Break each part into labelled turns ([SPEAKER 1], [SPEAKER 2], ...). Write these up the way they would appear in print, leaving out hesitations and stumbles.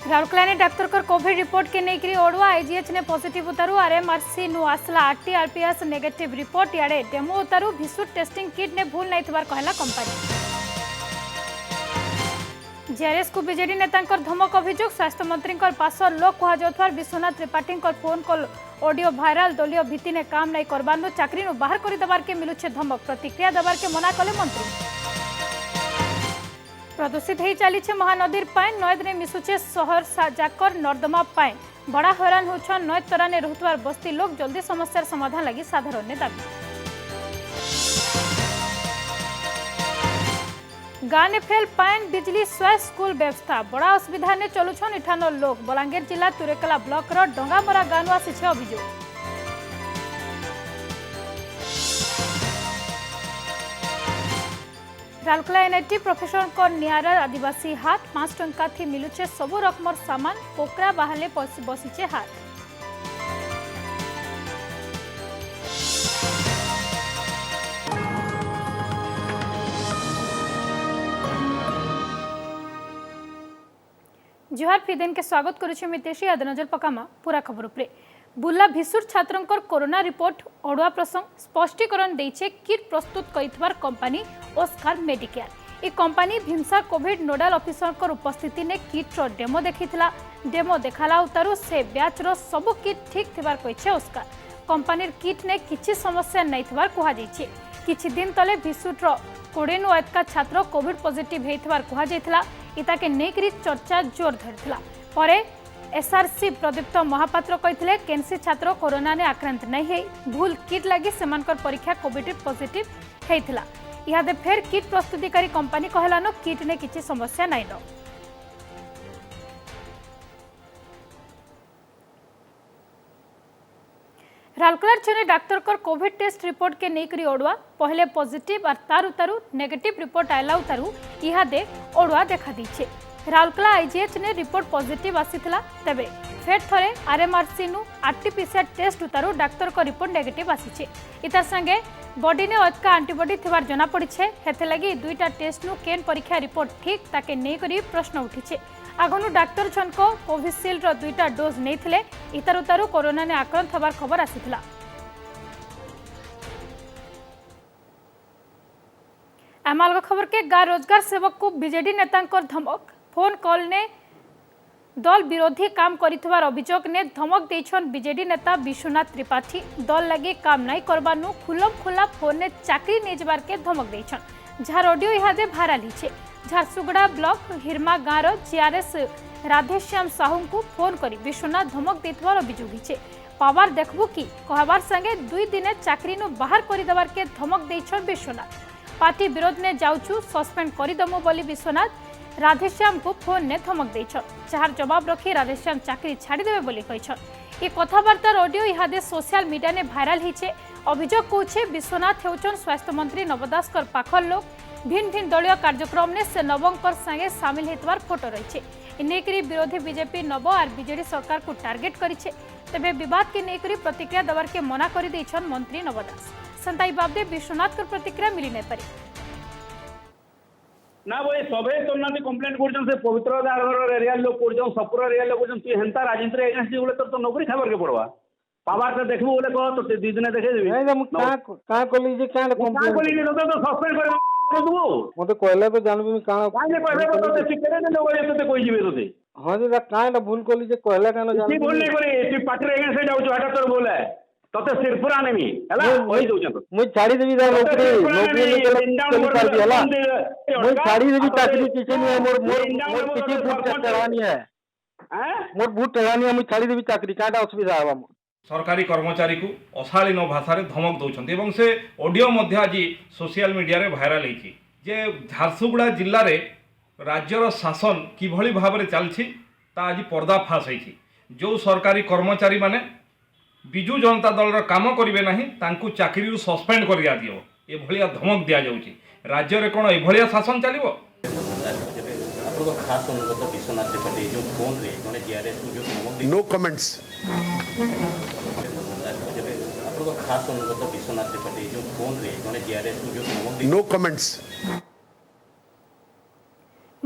[SPEAKER 1] Rourkela doctor Covid report के नहीं ओडुआ IGH ने पॉजिटिव उतारू आरएमआरसी नु आसला आरटीआरपीएस नेगेटिव रिपोर्ट याडे डेमो उतारू भिसुर टेस्टिंग किट ने भूल नहीं कहला कंपनी। जेआरएस को बीजेडी नेता धमक अभियोग स्वास्थ्य मंत्री पास लोक कहुआ Vishwanath Tripathi phone call audio viral दलीय भित्ति ने काम नहीं करबार चाकरी बाहर कर देवार के मिलुछे धमक प्रतिक्रिया देवार के मना कले मंत्री। प्रदूषित हो चली महानदी पाइन नयदे मिशुचे सहर जाकर नर्दमा पाइन बड़ा हैरान होछन नय तराने रहतवार बस्ती लोग जल्दी समस्या समाधान लगी साधारण ने दाबी। गाँव ने फेल पाइन बिजली स्वास्थ्य स्कूल व्यवस्था बड़ा असुविधा ने चलुछन इठानो लोग बलांगीर जिला तुरेकेला ब्लॉक रो डंगामरा गाँव आसी अभियोग। राउरकेला एनआईटी प्रोफेसर को नियारा आदिवासी हाथ 5 टंका थी मिलुचे सबु रकमर सामान पोकरा बाहले बसीचे हाथ। जुहार फिदेन के स्वागत करुछि मितेशी आद नजर पकामा पूरा खबर उपरे। बुला भिसुर छात्रंकर कोरोना रिपोर्ट अड़ुआ प्रसंग स्पष्टीकरण देइछे किट प्रस्तुत करिथवार कंपनी ओस्कार मेडिकेयर। ए कंपनी भीमसा कोविड नोडाल ऑफिसर उपस्थिति ने किट रो डेमो देखिथिला। डेमो देखाला उतारू से बैच रो सब किट ठीक थिबार कहिछे ओस्कार। कंपनीर किट ने किछि समस्या नै थिबार कुहा जाइछे। किछि दिन तले भिसुर रो 20 नु अधिक छात्र कोविड पॉजिटिव हेथिबार कुहा जाइथिला। इताके नेकरी चर्चा जोर धरथिला। परे एसआरसी प्रदीप्त महापात्र कहते केनसी छात्र कोरोना ने आक्रांत नहीं है भूल किट लगी सेमानकर परीक्षा कोविड पॉजिटिव हेतिला। इहादे फेर किट प्रस्तुतिकारी कंपनी कहलानो किट ने किछि समस्या नहीं न। राउरकेला छने डाक्तर कर कोविड टेस्ट रिपोर्ट के नेकरी ओडुआ पहले पॉजिटिव और तार उतारू नेगेटिव रिपोर्ट आयला उतारू इहादे ओडुआ देखा दीछे। राउरकेला आईजीएच ने रिपोर्ट पॉजिटिव आसीथिला तेबे फेर थरे आरएमआरसी नु आरटीपीसीआर टेस्ट उतारू डाक्तर को रिपोर्ट नेगेटिव आसीछे। इता संगे बॉडी ने अधिक एंटीबॉडी थिबार जना पड़िछे। हेते लगी दुईटा टेस्ट नु केन परीक्षा रिपोर्ट ठीक ताके नै करी प्रश्न उठिछे। आगनु डाक्तर छनको कोविशील्ड रो दुईटा डोज नैथिले इतार उतारू कोरोना ने आक्रांत हबार खबर आसीथिला। एमालग खबर के गाँ रोजगार सेवक को बीजेडी नेता धमक फोन कॉल ने दल विरोधी काम करिथवार अभियोग ने धमक देछन बीजेडी नेता विश्वनाथ त्रिपाठी। दल लगे काम नहीं करबानु खुलम खुला फोन ने चाकरी नै जबार के धमक देछन। जार ऑडियो इहादे भाइराल हिचे। झारसुगुड़ा ब्लॉक हिरमा गाँव रो जीआरएस राधेश्याम साहू को फोन करी विश्वनाथ धमक देथवार अभियोग हिचे। पावर देखबू की कहबार संगे 2 दिन चाकरी नु बाहर करि देबार के धमक देछन विश्वनाथ। पार्टी विरोध ने जाउछु सस्पेंड करिदमु बोली विश्वनाथ राधेश्याम को फोन ने धमक देछन। जार जवाब रखी राधेश्याम चाकरी छाड़ी देबे बोली कहिछन। ये कथाबार्तार ऑडियो इहादे सोशल मीडिया ने भाइराल हिचे। अभियोग कहूछे विश्वनाथ हेउछन स्वास्थ्य मंत्री नव दासकर पाखर लोक। भिन्न भिन्न दलीय कार्यक्रम ने से नवंकर संगे सामिल हेतवार फोटो रहिछे। इनेकरी विरोधी बीजेपी नव और बीजेडी सरकार को टार्गेट करिछे। तेबे विवाद के नेकरी प्रतिक्रिया देवार के मना करि दैछन मंत्री नव दास। संताई बाबदे विश्वनाथ कर प्रतिक्रिया मिली नै पारे
[SPEAKER 2] ना वो सबे तो ना कंप्लेंट करछन से पवित्र दागर एरिया लोग करछन सपुर एरिया लोग करछन तू हेंता राजेंद्र एजेंसी बोले तो नौकरी खबर के पड़वा पावर से देखबो बोले कह तो 2 दिन देखे देबी
[SPEAKER 3] नहीं हम का कोली जे का कंप्लेंट
[SPEAKER 2] कोली ने तो सस्पेंड कर दबो
[SPEAKER 3] मते कहले तो जानबी मैं का
[SPEAKER 2] काहे कहले तो सिकरे ने लोग ये तो कोई जीवे तो
[SPEAKER 3] हां जे काहे भूल कोली जे कहले कानो जानबी
[SPEAKER 2] की बोल नहीं करे तू पार्टी एजेंसी जाउ छ हटा तोर बोले तते सिरपुरा नेमी हला होई दउछन
[SPEAKER 3] मुई छाड़ी देबी दा नौकरी चली कर दी हला मुई छाड़ी देबी चाकरी किसे नहीं मोर किसी बूट चढ़ानी है मोर बूट चढ़ानी है मुई छाड़ी देबी चाकरी काटा असुविधा हवा
[SPEAKER 4] सरकारी कर्मचारी को अशालीन भाषा रे धमक दौरान एवं से ऑडियो मध्य आज सोशल मीडिया रे भाइराल होती जे झारसुगुड़ा जिले में राज्यर शासन किभली भाव में चलछि ता आज पर्दाफाश होती। जो सरकारी कर्मचारी माने विजु जनता दल काम करेंगे ना तांकु चाकरी सस्पेंड कर दिया दियो ए भलिया धमक दिया जाउछि। राज्य रे कोन ए भलिया शासन चलिबो
[SPEAKER 5] खास अनुगत विश्वनाथ त्रिपाठी जो फोन रे माने जीआरएस जो धमक
[SPEAKER 6] नो कमेंट्स
[SPEAKER 5] खास अनुगत विश्वनाथ त्रिपाठी जो फोन रे माने जीआरएस जो धमक
[SPEAKER 6] नो कमेंट्स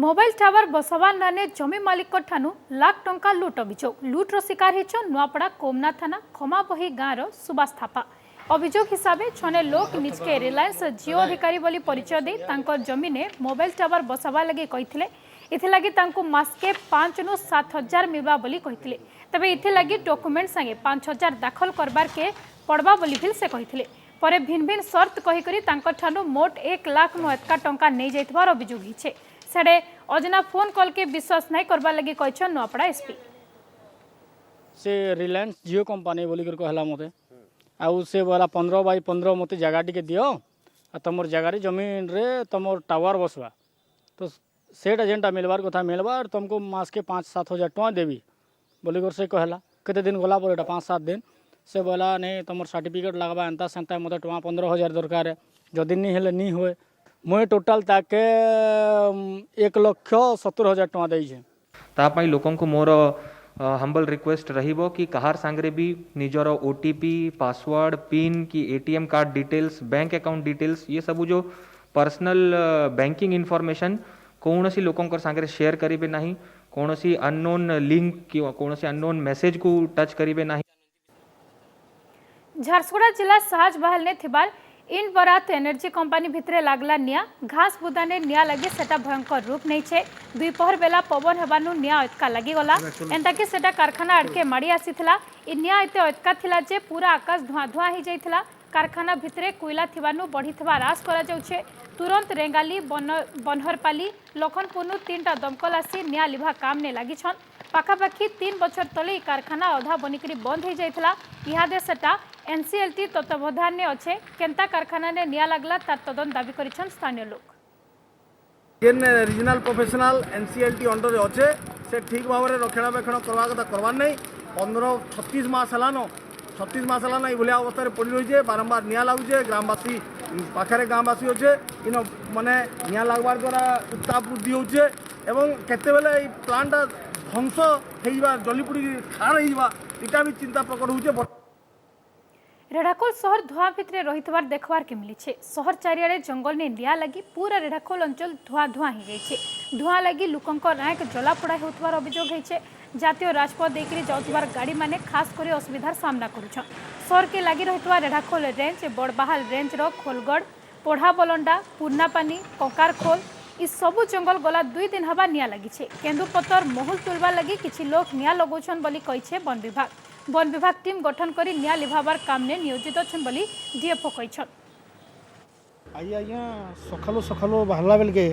[SPEAKER 1] मोबाइल टावर बसवा नाने जमी मालिक ठानु लाख टंका लुट अभियोग लुट्र शिकार होइछन नुआपड़ा कोमना थाना खमाबही गाँव सुबास थापा। अभियोग हिसाब से छने लोक निजके रिलायंस जियो अधिकारी बोली परिचय दे तांकर जमीने मोबाइल टावर बसवा लगे कहिथिले। इथिलागी तांको मासके 5 नु 7 हजार मिलबा बोली कहिथिले। तबे इथिलागी डॉक्यूमेंट संगे 5 हजार दाखल करबार के पड़बा बोली भी से कहिथिले। परे भिन्न भिन्न शर्त कहिकरी तांकर ठानु मोट 1 लाख नु एतका टंका नै जाइतबार अभियोग हिचे। सेडे अजना फोन कॉल के विश्वास नहीं करबा लगी कहछन नुआपड़ा एसपी
[SPEAKER 6] से रिलायंस जियो कंपनी बोली कर कहला मते आउ से बोला 15 बाय 15 मते जगह टिके दियो आ तमर जगह जमीन रे तमर टावर बसवा तो सेट एजेंटा मिलबार कथा मिलबार तुमको मास के 5-7 हजार टका देवी बोली कर से कहला केते दिन गला पर एटा 5-7 दिन से बोला नहीं तमर सर्टिफिकेट लगबा एंता सेंता मते टका 15,000 दरकार है जदि नहीं हेले नहीं होए मुझे टोटाल ताके 1,70,000 टका देइछे।
[SPEAKER 7] तापाई लोकन को मोर हम्बल रिक्वेस्ट रहिबो कि कहार सांगरे भी निजर ओटीपी पासवर्ड पिन की ATM card details bank account details ये सब जो पर्सनल बैंकिंग इनफॉरमेशन कौनसी लोकंकर सांगरे शेयर करिबे नहीं कौनसी अननोन लिंक कि कौनसी अननोन मैसेज को टच करिबे नहीं।
[SPEAKER 1] झारसुगुड़ा जिला साहज बहाल ने थिबार इन बरात एनर्जी कंपनी भितरे लागला निया घास बुदाने निया लगे सेटा भयंकर रूप नहीं छे। दुपहर बेला पवन हेबानु निया अटका लगी गला एंता कि सेटा कारखाना अड़के माड़ी आसीथिला। इ निया एते अटका थिला जे पूरा आकाश धुआं धुआं ही जाइथिला। कारखाना भितरे कोयला थिबानु बढ़िथिबा रास करा जाउछे। तुरंत रेंगाली बनहरपाली लखनपुरनु 3टा दमकल आसी निया लिभा काम ने लागी छन। पाखापाखी 3 बछर तले कारखाना अधा बनिकरी बंद हो जाइथिला। इहादे सेटा एनसीएलटी तत्वावधान ने अच्छे केंता कारखाना ने निया लागला तार तदन दाबी करिछन स्थानीय लोक।
[SPEAKER 8] जेन रीजनल प्रोफेशनल एनसीएलटी अंडर अच्छे से ठीक भाव में रक्षणाबेक्षण करवा कथा करवार नहीं 15-36 मास हलानो 36 मास हलानो ये भलिया अवस्था पड़ी रही है बारंबार निया लगुचे ग्रामवासी पाखे ग्रामवासी अच्छे इन माने निया लगवार द्वारा उत्ताप वृद्धि होचे एवं केते बेले प्लांटा ध्वंस होइबा जलीपुड़ी खार होइबा इटा भी चिंता प्रकट होचे।
[SPEAKER 1] रेढ़ाखोल शहर धुआं भितरे रहितबार देखबार के मिली छे। शहर चारियाडे जंगल ने निया लगी पूरा रेढ़ाखोल अंचल धुआं धुआं ही गई छे। धुआं लगी लोकंकर नायक जलापोड़ा होतबार अभियोग होइछे। जातीय राजपथ देकरी जाउतबार गाड़ी माने खास करे असुविधार सामना करुछन। शहर के लगी रहितबार रेढ़ाखोल रेंज बड़बाहाल रेंज रो खोलगढ़ पोढ़ा बलंडा पूर्णापानी ककारखोल इ सबु जंगल गला 2 दिन हवा निया लगी छे। केंदुपत्तर महल तुलबा लगी किछि लोक निया लगोछन बोली कहिछे वन विभाग। वन विभाग टीम गठन करी निया लिभाबार काम ने नियोजित अछन बोली डीएफओ कहिछन।
[SPEAKER 9] आइया सखालो सखालो बाहरला बेल के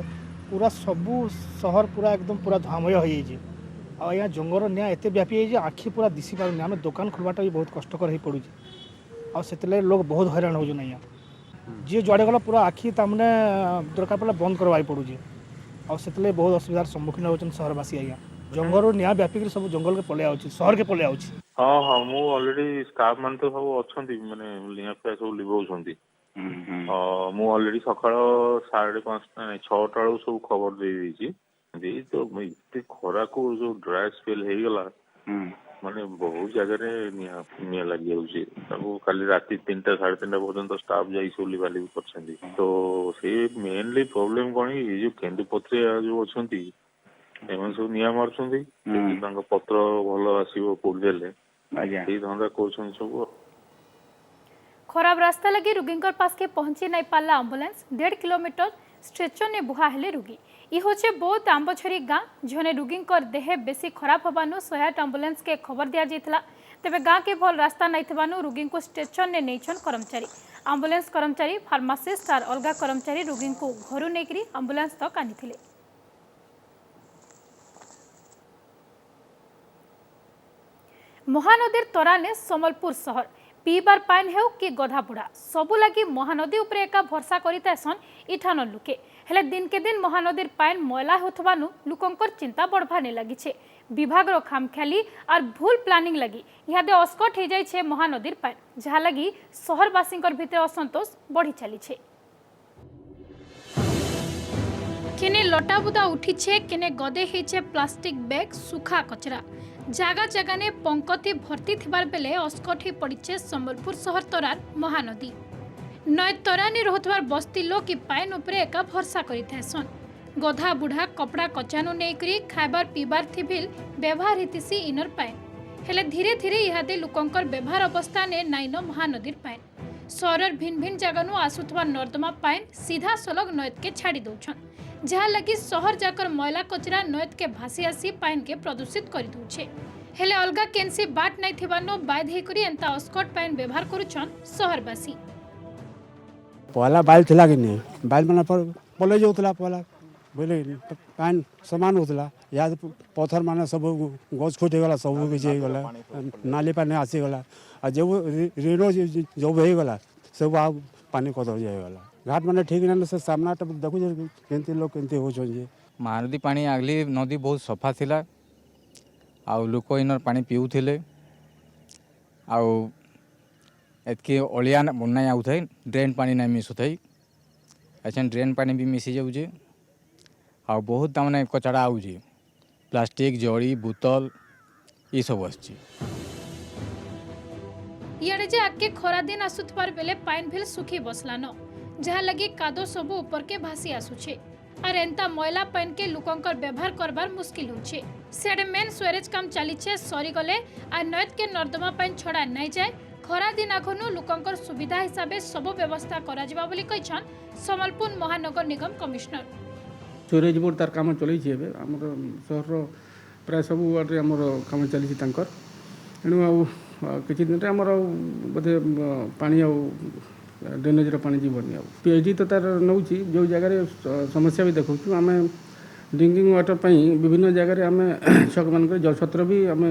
[SPEAKER 9] पूरा सबू शहर पूरा एकदम पूरा धुआमय हो जाइए आ यहाँ जंगल निया एत व्यापी है आखि पूरा दिशी पारे आम दुकान खोलवाटा भी बहुत कष्टकर हो पड़ू आ लोग बहुत हैरान हो जी जुआड़े गला पूरा आखि तमने दरकार पड़ा बंद करवाई पड़ू आ बहुत असुविधार सम्मुखीन होती शहरवासी आज्ञा जंगल निया व्यापिक सब जंगल के पलि आउची शहर के पलि आउची।
[SPEAKER 10] हाँ हाँ मु ऑलरेडी स्टाफ मान तो सब अच्छी माने लिया पे सब लिभाउछंती मु ऑलरेडी सकाळ 5:30 6टा बेलू सब खबर दे देछि दे तो इतने खरा को जो ड्राई स्पेल हे गला माने बहुत जगह रे निया लगी जाउछि ताको खाली राति 3टा 3:30 पर्यंत स्टाफ जाई सब लिभाली करछंती तो से मेनली प्रॉब्लम कोनी ये जो केंदुपत्रे जो अछंती एमन सब निया मारछंती तांको पत्र भलो आसीबो पोडदेले आज्ञा ए धंदा करछन सब।
[SPEAKER 1] खराब रास्ता लगी रुगींकर पास के पहुंची नहीं पाला एम्बुलेंस 1.5 किलोमीटर स्ट्रेचर ने बुहा हेले रुगी इ होचे बहुत आंबछरी गाँ जने रुगींकर देह बेसी खराब हबानु 108 एम्बुलेंस के खबर दिया जाइतला। तेबे गाँ के भल रास्ता नहीं थबानु रुगी को स्ट्रेचर ने नैछन कर्मचारी एम्बुलेंस कर्मचारी फार्मासिस्ट और अलगा कर्मचारी रुगी को घर नेकरी एम्बुलेंस तक आनिथिले। महानदीर तराने सम्बलपुर शहर पीबार पाइन हेउ कि गधा बुढ़ा सबु लगी महानदी उपरे एका भरसा करितासन इठान लुके हेले दिन के दिन महानदीर पाइन मैला होथबानु लुकंकर चिंता बढ़वाने लगी छे। विभाग रो खामख्याली और भूल प्लानिंग लगी इहादे अस्कट हो जाय छे महानदीर पाइन जहा लगी शहरवासींकर भितर असंतोष बढ़ी चली छे। केने लटाबुदा उठी छे केने गदे हेछे प्लास्टिक बैग सुखा कचरा जगह जगह ने पंकति भर्ती थिबार बेले अस्कट ही पड़ीचे सम्बलपुर शहर तरार महानदी नय तरानी रोहतबार बस्ती लोक पाइन उपरे एका भरसा करिथासन गधा बुढ़ा कपड़ा कचानु नेकरी खाइबार पीबार थिबिल व्यवहार हितिसी इनर पाइन हेले धीरे धीरे इहादे लोकंकर व्यवहार अवस्था ने नाइन महानदीर पाइन सहरर भिन्न भिन्न जगह आसुथवा नर्दमा पाइन सीधा सलग नयत के छाड़ी दौछन जहाँ लगी सहर जाकर मैला कचरा नयत के भासी आसी पाइन के प्रदूषित कर दौछे हेले अलगा केनसी बाट नहीं थिबानो बाध हेकरी एंता अस्कट पाइन व्यवहार करुछन सहरवासी
[SPEAKER 11] पहला बाइल थिला कि नहीं बाइल माने पले जाऊला पहला बोले पान समान होता याद पत्थर माने सब गछ फुटिगला सब किसी गला नाली पानी आसीगला आ जब रेणु जब होगला सब आ पानी कदर जाएगला घाट माने ठीक ना से सामना देखु केंती लोग केंती होछन
[SPEAKER 12] महानदी पानी आगली नदी बहुत सफा थिला आ लोक इनर पानी पीउथिले आ एतके अलिया नहीं आउथाई ड्रेन पानी नहीं मिसुथाई अच्छा ड्रेन पानी भी मिसी जाऊे आ बहुत तमाने कचड़ा आउे प्लास्टिक जड़ी बोतल ये सब आसची
[SPEAKER 1] इयाडे जे आके खरा दिन आसुथबार बेले पाइन भेल सुखी बसलान जहाँ लगी कादो सबु ऊपर के भासी आसुछे और एंता मैला पाइन के लोकंकर व्यवहार करबार मुश्किल होछे सेडे मेन स्वेरेज काम चलीछे सरी गले आ नयत के नर्दमा पाइन छड़ा नहीं जाए खरा दिन आखनु लोकंकर सुविधा हिसाबे सब व्यवस्था करा जिबा बोली कहिछन समलपुर महानगर निगम कमिश्नर
[SPEAKER 13] स्टोरेज बोर्ड तार काम चलई आमर सहर प्राय सब वार्ड आमर काम चली तेणु किसी दिन आमर बोधे पानी ड्रेनेज पानी जीवन पीएचडी तो तार नौ जो जगह समस्या भी देखु आम ड्रिंकिंग वाटर विभिन्न जगह आम छक मान जलछत्र भी आम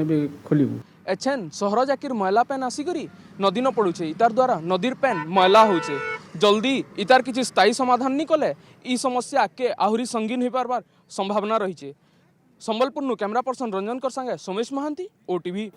[SPEAKER 13] खोलू
[SPEAKER 14] एछेन सहर जाकिर मैला पेन आसिकरी नदी न पड़ुछे इतार द्वारा नदीर पेन मैला होचे जल्दी इतार किसी स्थायी समाधान नहीं कले ई समस्या के आहुरी संगीन हो पारबार संभावना रही संबलपुर कैमरा पर्सन रंजन कर संगे सोमेश महांती ओटीवी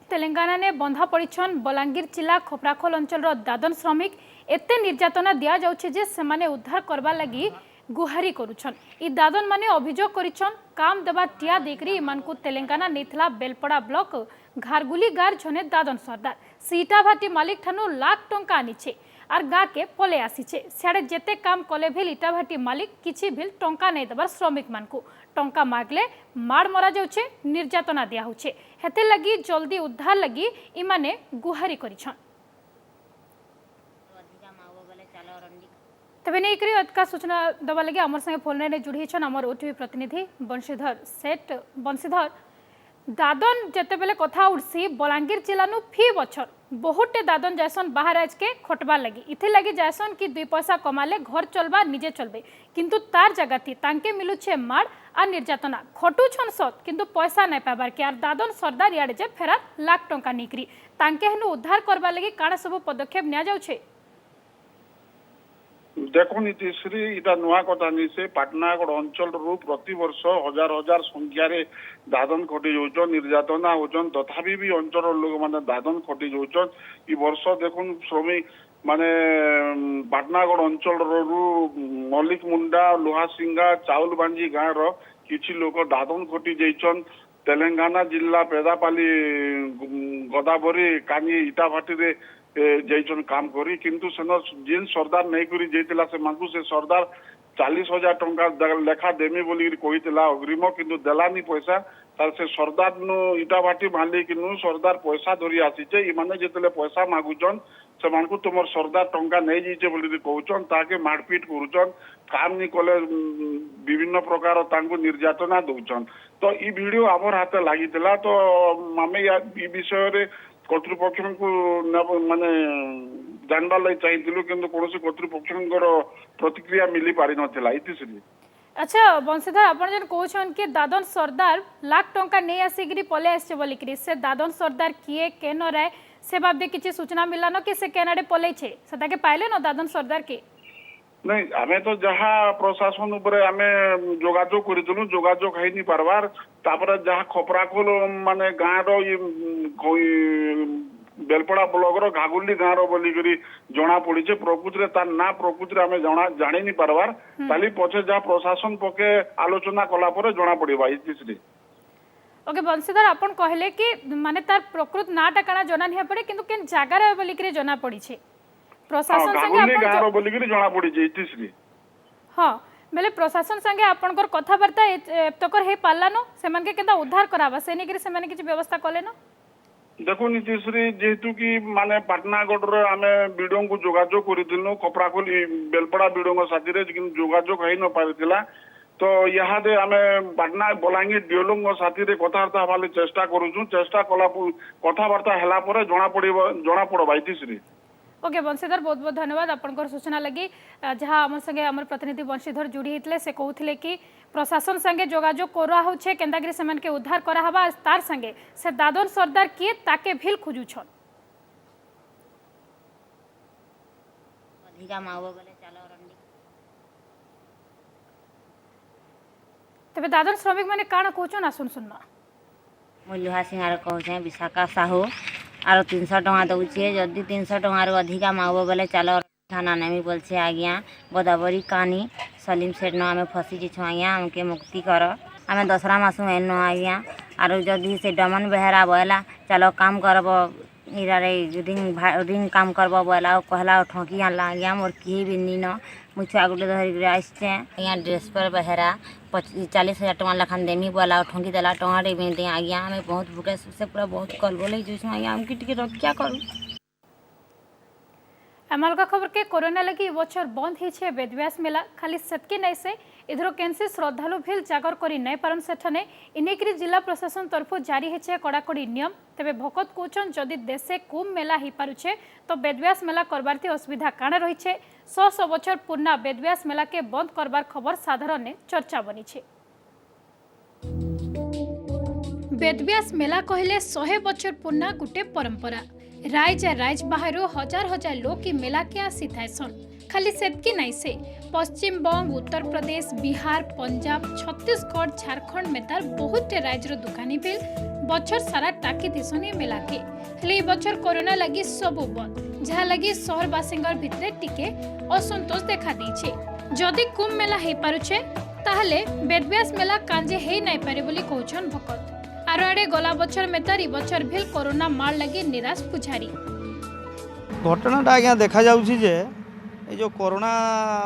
[SPEAKER 1] तेलंगाना ने बंधा पड़िछन बलांगीर जिला खोपराखोल अंचल दादन श्रमिक एते निर्यातना दिया जाउछे जे सेमाने उद्धार करबा लगी गुहारी करुछन ई दादन माने अभियोग करिछन काम देबा टिया देखरी इमानकु तेलंगाना नेथला बेलपड़ा ब्लॉक घारगुली गार जने दादन सरदार सीटा भाटी मालिक ठानु लाख टंका आनिछे आर गा के पले आसीछे सियाडे जेते काम कले भेल इटा भाटी मालिक किछि भेल टंका नै देबार श्रमिक मानकु टंका मागले माड़ मरा जाउछे निर्यातना दिया होछे हेते लगी जल्दी उद्धार लगी इमाने गुहारी करिछन तबे नहीं करी अतका सूचना दबा लगे आमर संगे फोन लाइन जुड़ी छन आमर ओटीवी प्रतिनिधि बंशीधर सेठ बंशीधर दादन जेते बेले कथा उड़सी बलांगीर जिलानु फी बछर बहुते दादन जैसन बाहर आज के खटबा लगी इथे लगी जैसन कि 2 पैसा कमाले घर चलबा निजे चलबे किंतु तार जगती तांके मिलुछे माड़ आ निर्यातना खटु छन सत किंतु पैसा नहीं पाबार के आर दादन सरदार याडे जे फेरा लाख टंका निकरी तांके हेनु उद्धार करबा लगी काना सब पदक्षेप निया जाउछे
[SPEAKER 15] देखो नीतिश्री इटा नुआ कथा नहीं से पाटनागढ़ अंचल रु प्रति वर्ष हजार हजार संख्यार दादन खटी जाऊन निर्यातना होचन तथापि भी अंचल लोक मैंने दादन खटी जाऊन इ वर्ष देखुन श्रमिक माने पाटनागढ़ अंचल रु मल्लिक मुंडा लोहासिंगा चाउल बांजी गाँव किसी लोक दादन खटी जाइछन तेलंगाना जिला पेदापाली गदाबरी कानी इटाभाटी जाइछन काम करी किंतु सेन जिन सरदार नहीं करी जाइतिला से मानकु से सरदार 40,000 टंका लेखा देमी बोली कहितिला अग्रिम किंतु देलानी पैसा तार से सरदार नु इटाभाटी मालिक नु सरदार पैसा धरी आसीचे इ माने जेतले पैसा मागुचन से मानकु तुमर सरदार टंका नहीं जाइचे बोली कहउचन ताके मारपीट करूचन काम नहीं कले विभिन्न प्रकार तांको निर्यातना दउचन तो इ वीडियो आमर हाथे लागितिला तो आमे या विषय रे कर्तृपक्ष को माने जानवा लगी चाहिए किंतु कौन कर्तृपक्ष प्रतिक्रिया मिली पारि नथिला इतिश्री
[SPEAKER 1] अच्छा बंशीधर आपण जन कहछन कि दादन सरदार लाख टंका नहीं आसिकरी पले आसे बोलिकरी से दादन सरदार किए केन राय से बाबदे किछि सूचना मिला न कि से केनाडे पले छे सदा के पाइले न दादन सरदार के
[SPEAKER 15] नहीं आमे तो जहाँ प्रशासन उपरे आमे जोगाजोग करितलु जोगाजोग है नहीं पारबार तापर जहाँ खपराखोल माने गाँव रो बेलपड़ा ब्लॉक रो घागुली गाँव रो बोलिकरी जना पड़ी प्रकृति तार ना प्रकृति आमे जानी नहीं पारबार ताली पछे जहाँ प्रशासन पके आलोचना कला परे जना पड़िबा इतिश्री
[SPEAKER 1] ओके बंशीधर आपण कहले कि माने तार प्रकृत नाटा काना जना नहीं पड़े किंतु केन जागा रे बोलिकरी जना पड़ी छे प्रशासन संगे आपण
[SPEAKER 15] गाँव बोलिकरी जना पड़ी जे इतिश्री
[SPEAKER 1] हां बेले प्रशासन संगे आपनकर कथाबार्ता एतकर हे पालान से मानके केदा उद्धार कराबा से नेकरी से माने किछि व्यवस्था कले न
[SPEAKER 15] देखो नीतीश्री जेहेतु कि माने पाटनागढ़ आमे बीडों को जोगाजोग करिदिनु कपड़ाखोली बेलपड़ा बीडों साथी रे लेकिन जोगाजोग है न पारिथिला तो यहाँ दे आमे पाटना बलांगीर डिओलोंग साथी रे कथाबार्ता वाले चेष्टा करूछु चेष्टा कला कथाबार्ता हला परे जणा पड़ो नीतीश्री
[SPEAKER 1] ओके बंशीधर बहुत बहुत धन्यवाद आपनकर सूचना लगी जहाँ आम संगे आम प्रतिनिधि बंशीधर जोड़ी होते से कहते कि प्रशासन संगे जोगाजोग करा होछे केंदागिरी से के उद्धार करा हबा तार संगे से दादन सरदार किए ताके भिल खोजुछन
[SPEAKER 16] अधिका माओ गले चलो रंडी
[SPEAKER 1] तबे दादन श्रमिक माने काना कहछन आसुन सुनमा
[SPEAKER 16] मु लुहा सिंहार कहछे विशाखा साहू आरो 300 टका दउछे जदि 300 टका रो अधिका माओ गले चलो थाना नेमी बोलछे आज्ञा गोदावरी कानी सलीम सेठ न हमें फसी जिछु आज्ञा हमके मुक्ति कर हमें दसरा मासु एनो आज्ञा आरो जदि से डमन बेहरा बोला चलो काम करबो इरा रे रिंग काम करबो बोला कहला ठोकी आला आज्ञा मोर की भी नी न मुछा गुले धरि रे आइछे आज्ञा ड्रेस पर बेहरा 40,000 टका लखन देमी बोला ठोकी देला टका रे में दे आज्ञा हमें बहुत भूखे से पूरा बहुत कल बोले जो आज्ञा हम टिके रक्षा करू
[SPEAKER 1] एमलका खबर के कोरोना लगी बचर बंद होइछे वेदव्यास मेला खाली सेतके नहीं से इधर केनसी श्रद्धालु भील जागर करी नहीं पारन सेठने इनेकरी जिला प्रशासन तरफ जारी होइछे कड़ाकड़ी नियम तेबे भकत कोचन जदि देशे कुंभ मेला ही पारुछे तो वेदव्यास मेला करबारती असुविधा काण रहिछे 100 बछर पूर्णा वेदव्यास मेला के बंद करबार खबर साधारण ने चर्चा बनीछे वेदव्यास मेला कहले 100 बछर पूर्णा गुटे परंपरा राइज बाहर हजार हजार लोग की मेला के आसी थासन खाली सेतकी नहीं से पश्चिम बंग उत्तर प्रदेश बिहार पंजाब छत्तीसगढ़ झारखंड में तार बहुत राज्यर दुकानी भी बछर सारा टाकी दिसन ये मेला के हेले बछर कोरोना लगी सबु बंद जहाँ लगी सहरवासींगर भितरे टिके असंतोष देखा दीछे जदि कुंभ मेला हे पारुछे ताहले वेदव्यास मेला कांजे हे नहीं पारे बोली कहछन भकत आरो आड़े गला बछर में तारी बछर भेल कोरोना मार लगी निराश पुजारी
[SPEAKER 8] घटनाटा आज्ञा देखा जाउछि जे ए जो कोरोना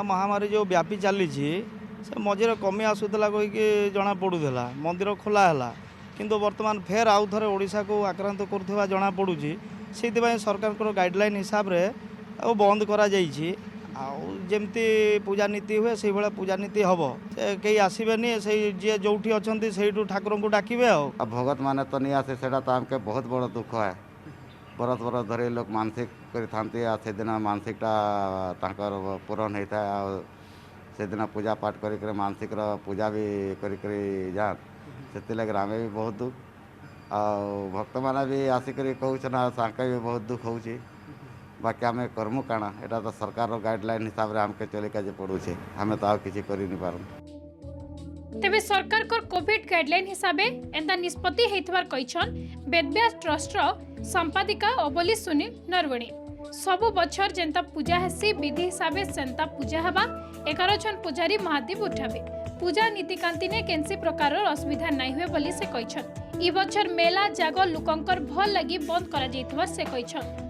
[SPEAKER 8] महामारी जो व्यापी चली से मझे कमी आसूला कहीकि जना पड़ूला मंदिर खोला है किंतु वर्तमान फेर आउ थे ओडिशा को आक्रांत करुवा जना पड़ुछि से सरकार गाइडलाइन हिसाब रे बंद करा जाइछि जमती पूजा नीति हुए से भाया पूजा नीति हम कहीं आसबेनि से जी जो अच्छे ठाकुर को डाकबे
[SPEAKER 17] भगत माने तो नहीं आसे सेटा तो हमके बहुत बड़ दुख है बरस बरस धरी लोग मानसिक कर दिन मानसिकटा पूरण होता है से दिन पूजा पाठ कर मानसिक पूजा भी कर जान से लगे आमे भी बहुत दुख आ भक्त मैंने भी आसिक कहना भी बहुत दुख हो बाकी आम कर्म काଣା एटा तो सरकार गाइडलाइन हिसाब रे हमके चले के पड़ुछे हमें तो किसी करि नि पारम
[SPEAKER 1] तेबे सरकार को कोविड गाइडलाइन हिसाबे एंता निष्पत्ति हेतवार कहिछन वेदव्यास ट्रस्ट रो संपादिका अबली सुनील नरवणी सबु बछर जेंता पूजा हेसी विधि हिसाबे सेंता पूजा हबा 11 जन पुजारी महादीप उठाबे पूजा नीतिकांति ने केनसी प्रकार असुविधा नहीं हुए बोली से कहिछन ई बछर मेला जागो लुकंकर भल लगी बंद करा जैतवा से कहिछन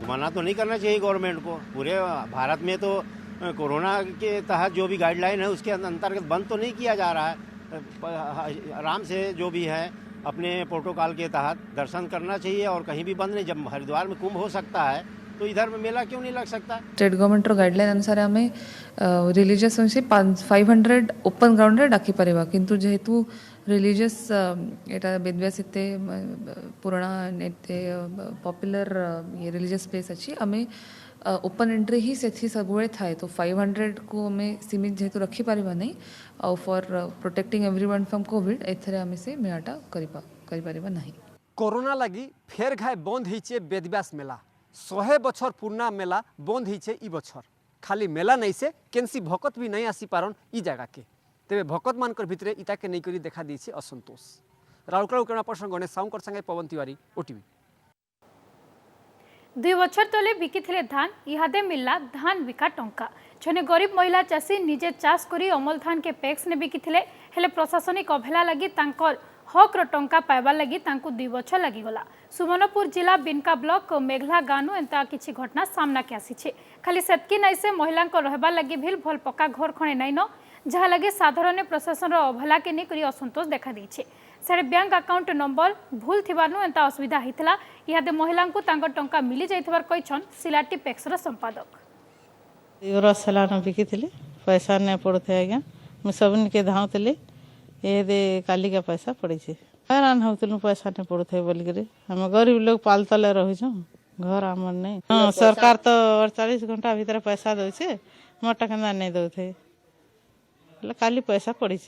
[SPEAKER 18] मना तो नहीं करना चाहिए गवर्नमेंट को पूरे भारत में तो कोरोना के तहत जो भी गाइडलाइन है उसके अंतर्गत बंद तो नहीं किया जा रहा है आराम से जो भी है अपने प्रोटोकॉल के तहत दर्शन करना चाहिए और कहीं भी बंद नहीं जब हरिद्वार में कुंभ हो सकता है तो इधर में मेला क्यों नहीं लग सकता
[SPEAKER 19] स्टेट गवर्नमेंट गाइडलाइन अनुसार आम रिलीजियस 500 ओपन ग्राउंड डाकी पारिबा किंतु जेहेतु रिलीजियस एटा वेदव्यास एते पुराना एते पॉपुलर ये रिलीजियस प्लेस अच्छी आम ओपन एंट्री ही से सब थाए तो 500 को आम सीमित जेहेतु रखी पारिबा नहीं और for protecting everyone from Covid एथरे आम से मेलाटा करि पारिबा नहीं
[SPEAKER 20] कोरोना लगी फेर घाय बंद होइछे वेदव्यास मेला 100 बछर पुराना मेला बंद होइछे ई बछर खाली मेला नहीं से केनसी भकत भी नहीं आसी पारन ई जगह के तेरे भकत मानकर भितरे इता के नहीं करी देखा दीछे असंतोष राउरकेला उकेरणा पर्सन गणेश साउंकर संगे पवन तिवारी ओटीवी
[SPEAKER 1] 2 बछर तले बिकिथिले धान इहादे मिलला धान बिका टंका जने गरीब महिला चाषी निजे चाष करी अमल धान के पैक्स ने बिकिथिले हेले प्रशासनिक अवहेला लगी तांकर हक रो टंका पाइबार लगी तांकु 2 बछर लगी गला सुमनपुर जिला बिनका ब्लॉक मेघला गानु एंता किछि घटना सामना के आसी छे खाली सेतकी नै से महिला को रहबा लगी भिल भल पक्का घर खणे नै न जहाँ लगे साधारण प्रशासन अवहेला के नहीं असंतोष देखा देछे। सारे बैंक अकाउंट नंबर भूल थिबारनु एंता असुविधा हितला। इहादे महिला को तांकर टंका मिली जाइथिबार कहिछन सिलाटी पैक्सर संपादक।
[SPEAKER 21] रसलान बिकिथिले पैसा नहीं पड़ुथे आज्ञा मुझे सबन के धाउतली ये दे काली का पैसा पड़ी हैरान होतलु पैसा नहीं पड़ुथे बोलिक हम गरीब लोग पालतले रही घर आमर नहीं। हाँ सरकार तो 48 घंटा भीतर पैसा दौचे मोटा केंदा नहीं दौथे काली पैसा पड़ी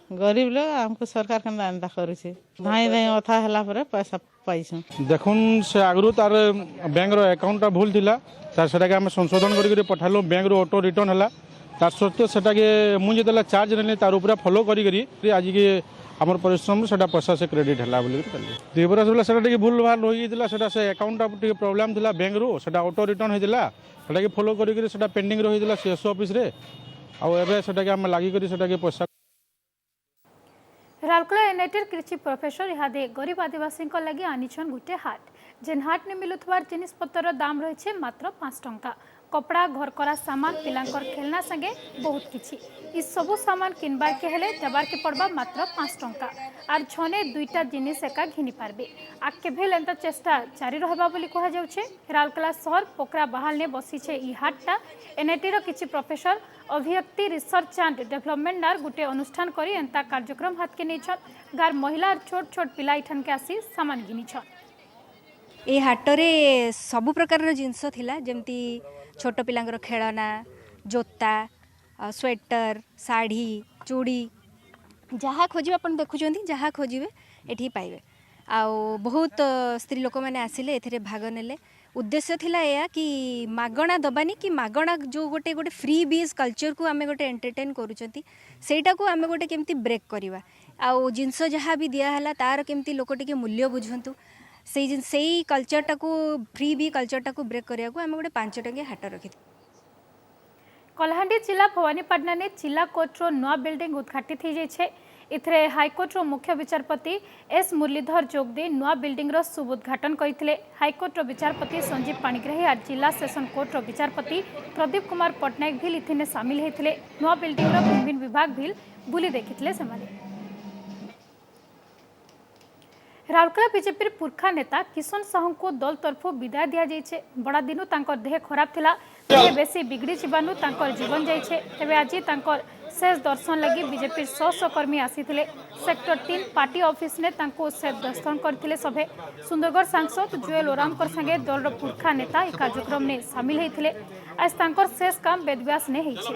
[SPEAKER 21] गरीब लोग हमको सरकार केंदा एंता करुचे धाई धाई अथा हला पर पैसा पाइछन।
[SPEAKER 13] देखुन से आगु तार बैंक रो अकाउंट भूल थिला तार सेटा के हम संशोधन करी पठालु बैंक रो ऑटो रिटर्न हला तार सत्ते सेटा के मु जेतला चार्ज नेले तार ऊपर फॉलो करी आज के हमर परिश्रम सेटा पैसा से क्रेडिट हला बोली कली 2 बरस बेला सेटा के भूल भाल होई दिला सेटा से अकाउंट के प्रॉब्लम थिला बैंक रो सेटा ऑटो रिटर्न होई दिला सेटा के फॉलो करी सेटा पेंडिंग रही दिला सीएसओ ऑफिस रे आ एबे सेटा के हम लागी करी सेटा के पैसा
[SPEAKER 1] राउरकेला यूनाइटेड कृषि प्रोफेसर इहादे गरीब आदिवासी लगी आनीछन गोटे हाट जेन हाट ने मिलुथवार जिनिस पत्तर दाम रही मात्र 5 टंका कपड़ा घरकरा सामान पिलांकर खेलना संगे बहुत किछि इ सबु सामान किनबार के हेले देबार के पड़बा मात्र 5 टंका आर छने दुईटा जिनिस एका घिनी पारबे आके भेल एंता चेष्टा जारी रहबा बोली कहा जाउछे। राउरकेला शहर पोखरा बहाल ने बसी छे इ हाटटा एनआईटी रो किछि प्रोफेसर अभिव्यक्ति रिसर्च एंड डेवलपमेंट नार गोटे अनुष्ठान करी एंता कार्यक्रम हाथ के नहीं गार महिला छोट छोट पिला इठान के आसी सामान घिनी
[SPEAKER 22] ए हाटरे सबु प्रकार जिनस थिला जेमती छोट पिलांगर खेलना जोता स्वेटर साड़ी चूड़ी जहाँ खोजे अपन देखुं जहाँ खोजे ये पाइबे आउ बहुत स्त्री लोक मैंने आसिले एथिरे भाग नेले उद्देश्य थिला या कि मागणा दबानी कि मागणा जो गोटे गोटे फ्री बीज कल्चर को आमे गोटे एंटरटेन करूचंती सेटा को आमे गोटे केमती ब्रेक करवा आउ जिनस जहाँ भी दिया हला तार केमती लोक टिके मूल्य बुझंतु से कल्चरटा को फ्री बी कल्चरटा को ब्रेक करिया को आमे गोटे 5 टंकिया हाट रखी।
[SPEAKER 1] कलाहांडी जिला भवानीपाटना ने जिला कोर्ट रो नवा बिल्डिंग उद्घाटित हो जाए। इथरे हाईकोर्ट रो मुख्य विचारपति एस मुरलीधर जोग दे नवा बिल्डिंग रो शुभ उद्घाटन करथिले। हाईकोर्ट रो विचारपति संजीव पाणिग्राही और जिला सेशन कोर्ट रो विचारपति प्रदीप कुमार पटनायक भी इथिने शामिल होते नवा बिल्डिंग रो भिन्न विभाग भी बुली देखिथिले सेमाने। राउरकेला बीजेपी पुरखा नेता किशन साहू को दल तरफ विदाय दिया जाइए। बड़ा दिनु तांकर देह खराब थिला बेसी बिगड़ी जीवानु तांकर जीवन जाइए। तेबे आज तांकर शेष दर्शन लगी बीजेपी 100 कर्मी आसीथिले। सेक्टर 3 पार्टी ऑफिस ने तांको शेष दर्शन करथिले। सभे सुंदरगढ़ सांसद जुएल ओरामकर संगे दल पुरखा नेता ई कार्यक्रम ने शामिल होइथिले। आज तांकर शेष काम वेदव्यास ने होइछे।